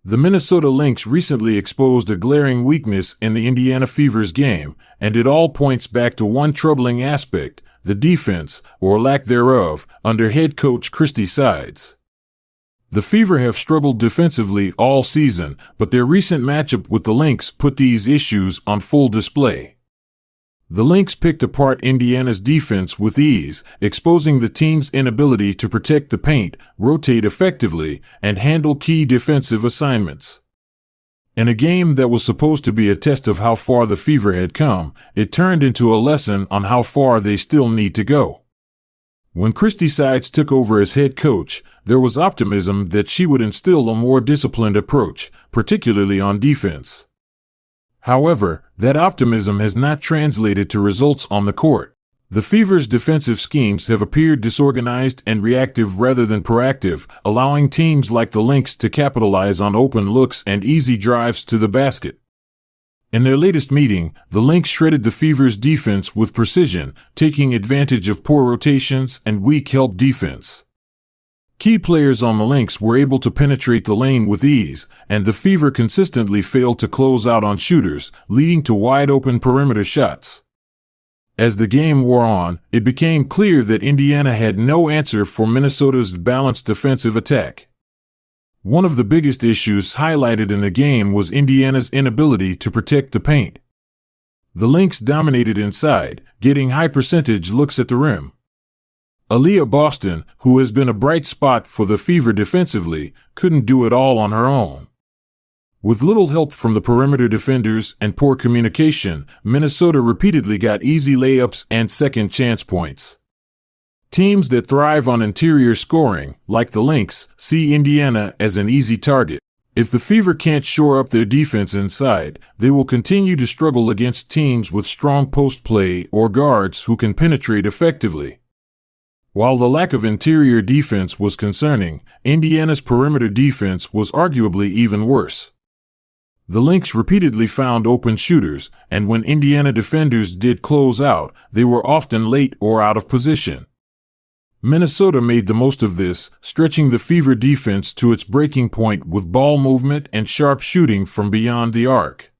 The Minnesota Lynx recently exposed a glaring weakness in the Indiana Fever's game, and it all points back to one troubling aspect: the defense, or lack thereof, under head coach Christie Sides. The Fever have struggled defensively all season, but their recent matchup with the Lynx put these issues on full display. The Lynx picked apart Indiana's defense with ease, exposing the team's inability to protect the paint, rotate effectively, and handle key defensive assignments. In a game that was supposed to be a test of how far the Fever had come, it turned into a lesson on how far they still need to go. When Christie Sides took over as head coach, there was optimism that she would instill a more disciplined approach, particularly on defense. However, that optimism has not translated to results on the court. The Fever's defensive schemes have appeared disorganized and reactive rather than proactive, allowing teams like the Lynx to capitalize on open looks and easy drives to the basket. In their latest meeting, the Lynx shredded the Fever's defense with precision, taking advantage of poor rotations and weak help defense. Key players on the Lynx were able to penetrate the lane with ease, and the Fever consistently failed to close out on shooters, leading to wide-open perimeter shots. As the game wore on, it became clear that Indiana had no answer for Minnesota's balanced defensive attack. One of the biggest issues highlighted in the game was Indiana's inability to protect the paint. The Lynx dominated inside, getting high-percentage looks at the rim. Aaliyah Boston, who has been a bright spot for the Fever defensively, couldn't do it all on her own. With little help from the perimeter defenders and poor communication, Minnesota repeatedly got easy layups and second-chance points. Teams that thrive on interior scoring, like the Lynx, see Indiana as an easy target. If the Fever can't shore up their defense inside, they will continue to struggle against teams with strong post play or guards who can penetrate effectively. While the lack of interior defense was concerning, Indiana's perimeter defense was arguably even worse. The Lynx repeatedly found open shooters, and when Indiana defenders did close out, they were often late or out of position. Minnesota made the most of this, stretching the Fever defense to its breaking point with ball movement and sharp shooting from beyond the arc.